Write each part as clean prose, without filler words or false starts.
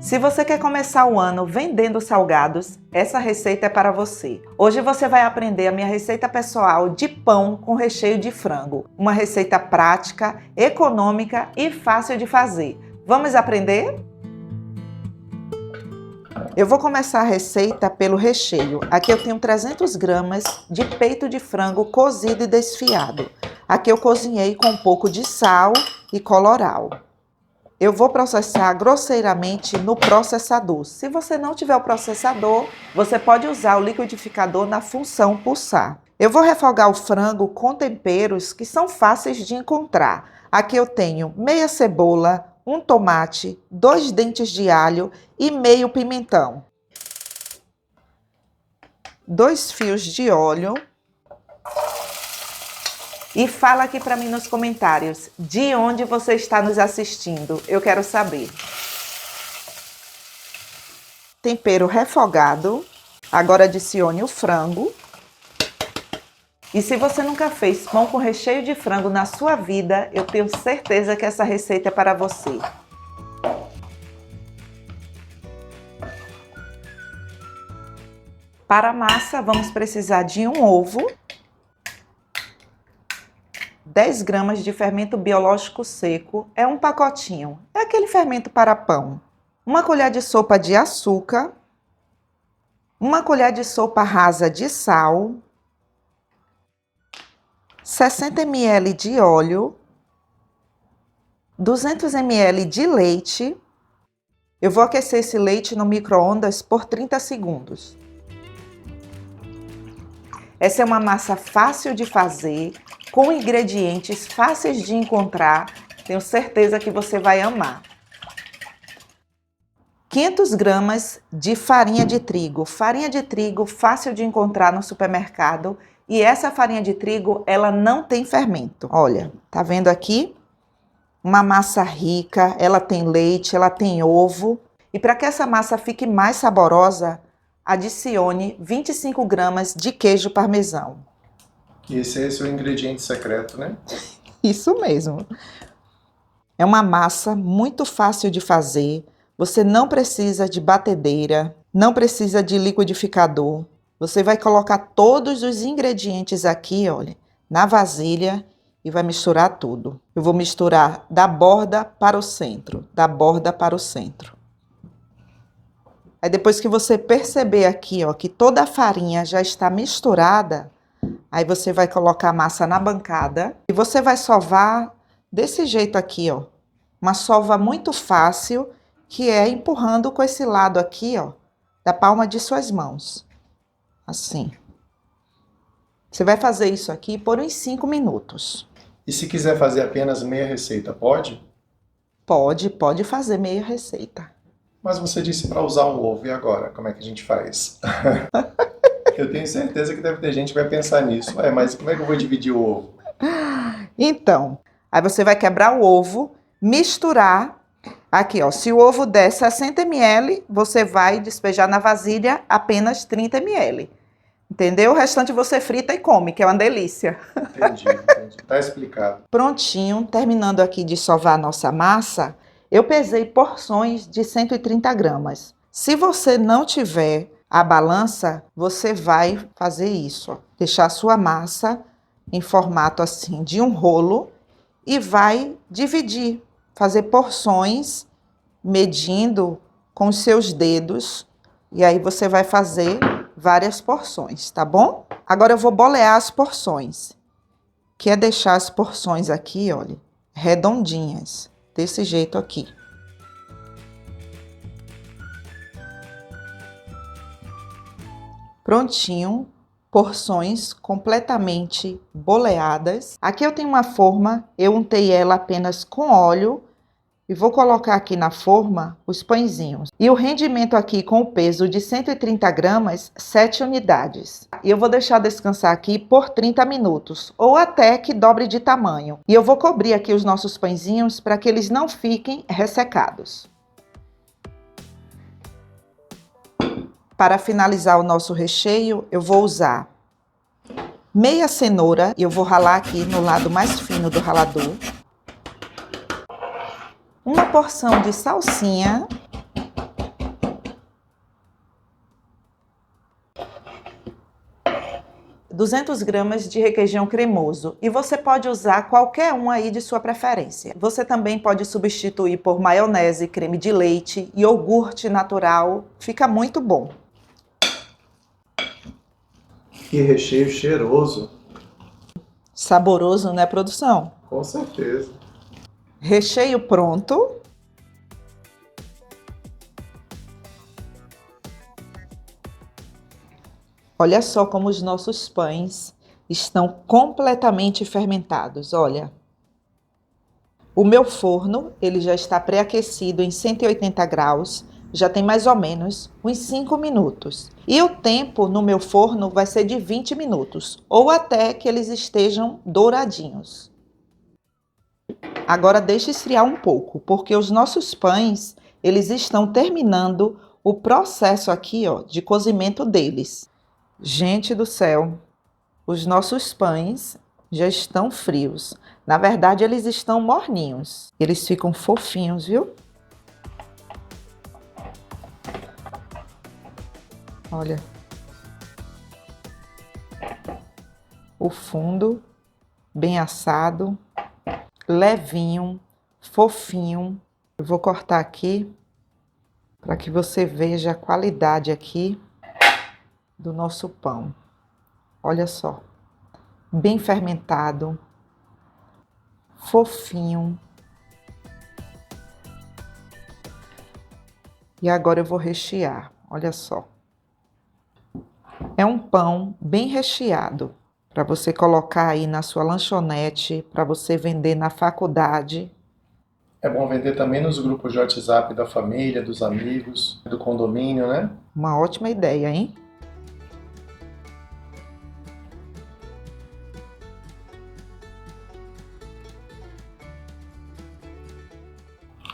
Se você quer começar o ano vendendo salgados, essa receita é para você. Hoje você vai aprender a minha receita pessoal de pão com recheio de frango. Uma receita prática, econômica e fácil de fazer. Vamos aprender? Eu vou começar a receita pelo recheio. Aqui eu tenho 300 gramas de peito de frango cozido e desfiado. Aqui eu cozinhei com um pouco de sal e colorau. Eu vou processar grosseiramente no processador. Se você não tiver o processador, você pode usar o liquidificador na função pulsar. Eu vou refogar o frango com temperos que são fáceis de encontrar. Aqui eu tenho meia cebola, um tomate, 2 dentes de alho e meio pimentão. 2 fios de óleo. E fala aqui para mim nos comentários de onde você está nos assistindo. Eu quero saber. Tempero refogado. Agora adicione o frango. E se você nunca fez pão com recheio de frango na sua vida, eu tenho certeza que essa receita é para você. Para a massa, vamos precisar de um ovo, 10 gramas de fermento biológico seco, é um pacotinho, é aquele fermento para pão. Uma colher de sopa de açúcar, uma colher de sopa rasa de sal, 60 ml de óleo, 200 ml de leite. Eu vou aquecer esse leite no micro-ondas por 30 segundos. Essa é uma massa fácil de fazer, com ingredientes fáceis de encontrar. Tenho certeza que você vai amar. 500 gramas de farinha de trigo. Farinha de trigo fácil de encontrar no supermercado. E essa farinha de trigo, ela não tem fermento. Olha, tá vendo aqui? Uma massa rica, ela tem leite, ela tem ovo. E para que essa massa fique mais saborosa, adicione 25 gramas de queijo parmesão. E esse é o seu ingrediente secreto, né? Isso mesmo. É uma massa muito fácil de fazer. Você não precisa de batedeira, não precisa de liquidificador. Você vai colocar todos os ingredientes aqui, olha, na vasilha e vai misturar tudo. Eu vou misturar da borda para o centro, da borda para o centro. Aí depois que você perceber aqui, ó, que toda a farinha já está misturada, aí você vai colocar a massa na bancada e você vai sovar desse jeito aqui, ó. Uma sova muito fácil, que é empurrando com esse lado aqui, ó, da palma de suas mãos. Assim. Você vai fazer isso aqui por uns 5 minutos. E se quiser fazer apenas meia receita, pode? Pode fazer meia receita. Mas você disse para usar um ovo, e agora? Como é que a gente faz? Eu tenho certeza que deve ter gente que vai pensar nisso. Ué, mas como é que eu vou dividir o ovo? Então, aí você vai quebrar o ovo, misturar. Aqui, ó, se o ovo der 60 ml, você vai despejar na vasilha apenas 30 ml. Entendeu? O restante você frita e come, que é uma delícia. Entendi. Tá explicado. Prontinho, terminando aqui de sovar a nossa massa, eu pesei porções de 130 gramas. Se você não tiver a balança, você vai fazer isso, ó. Deixar a sua massa em formato assim de um rolo e vai dividir, fazer porções, medindo com os seus dedos. E aí você vai fazer várias porções, tá bom? Agora eu vou bolear as porções, que é deixar as porções aqui, olha, redondinhas. Desse jeito aqui. Prontinho, porções completamente boleadas. Aqui eu tenho uma forma, eu untei ela apenas com óleo e vou colocar aqui na forma os pãezinhos. E o rendimento aqui com o peso de 130 gramas, 7 unidades. E eu vou deixar descansar aqui por 30 minutos, ou até que dobre de tamanho. E eu vou cobrir aqui os nossos pãezinhos para que eles não fiquem ressecados. Para finalizar o nosso recheio, eu vou usar meia cenoura, e eu vou ralar aqui no lado mais fino do ralador. Uma porção de salsinha 200 gramas de requeijão cremoso e você pode usar qualquer um aí de sua preferência. Você também pode substituir por maionese, creme de leite, iogurte natural, fica muito bom. Que recheio cheiroso. Saboroso, né, produção? Com certeza. Recheio pronto. Olha só como os nossos pães estão completamente fermentados, olha. O meu forno, ele já está pré-aquecido em 180 graus, já tem mais ou menos uns 5 minutos. E o tempo no meu forno vai ser de 20 minutos, ou até que eles estejam douradinhos. Agora deixa esfriar um pouco, porque os nossos pães, eles estão terminando o processo aqui, ó, de cozimento deles. Gente do céu, os nossos pães já estão frios. Na verdade, eles estão morninhos. Eles ficam fofinhos, viu? Olha. O fundo bem assado, levinho, fofinho. Eu vou cortar aqui para que você veja a qualidade aqui do nosso pão. Olha só, bem fermentado, fofinho. E agora eu vou rechear, olha só. É um pão bem recheado, para você colocar aí na sua lanchonete, para você vender na faculdade. É bom vender também nos grupos de WhatsApp da família, dos amigos, do condomínio, né? Uma ótima ideia, hein?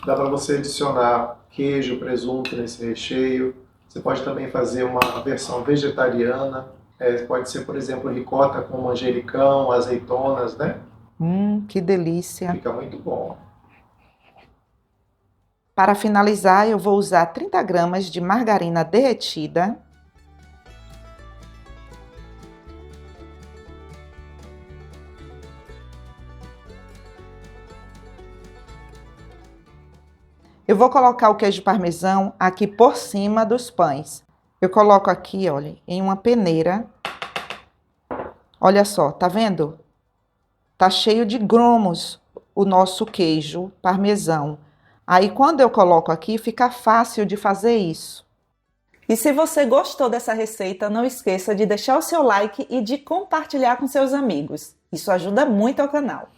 Dá para você adicionar queijo, presunto nesse recheio. Você pode também fazer uma versão vegetariana. Pode ser, por exemplo, ricota com manjericão, azeitonas, né? Que delícia! Fica muito bom. Para finalizar, eu vou usar 30 gramas de margarina derretida. Eu vou colocar o queijo parmesão aqui por cima dos pães. Eu coloco aqui, olha, em uma peneira. Olha só, tá vendo? Tá cheio de grumos o nosso queijo parmesão. Aí, quando eu coloco aqui, fica fácil de fazer isso. E se você gostou dessa receita, não esqueça de deixar o seu like e de compartilhar com seus amigos. Isso ajuda muito ao canal.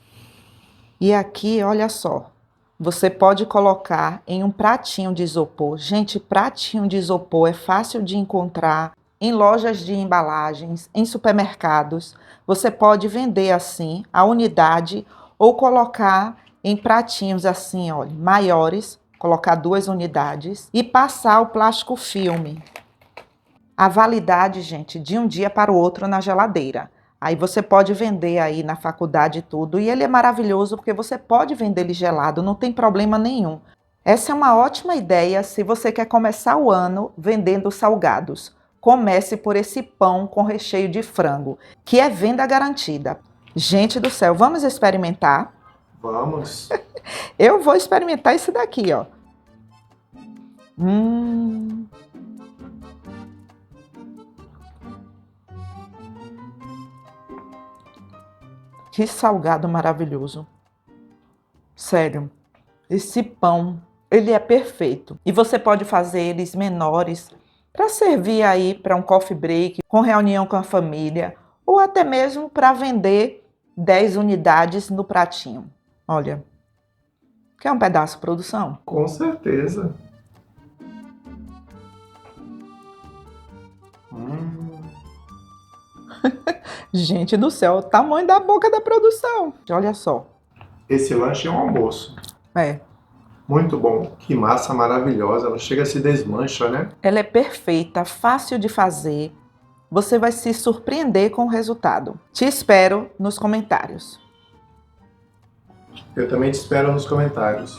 E aqui, olha só. Você pode colocar em um pratinho de isopor. Gente, pratinho de isopor é fácil de encontrar em lojas de embalagens, em supermercados. Você pode vender assim a unidade ou colocar em pratinhos assim, olha, maiores, colocar 2 unidades e passar o plástico filme. A validade, gente, de um dia para o outro na geladeira. Aí você pode vender aí na faculdade e tudo. E ele é maravilhoso porque você pode vender ele gelado, não tem problema nenhum. Essa é uma ótima ideia se você quer começar o ano vendendo salgados. Comece por esse pão com recheio de frango, que é venda garantida. Gente do céu, vamos experimentar? Vamos. Eu vou experimentar esse daqui, ó. Que salgado maravilhoso. Sério, esse pão, ele é perfeito. E você pode fazer eles menores para servir aí para um coffee break, com reunião com a família, ou até mesmo para vender 10 unidades no pratinho. Olha, quer um pedaço, produção? Com certeza. Gente do céu, o tamanho da boca da produção. Olha só. Esse lanche é um almoço. É. Muito bom. Que massa maravilhosa. Ela chega a se desmancha, né? Ela é perfeita, fácil de fazer. Você vai se surpreender com o resultado. Te espero nos comentários. Eu também te espero nos comentários.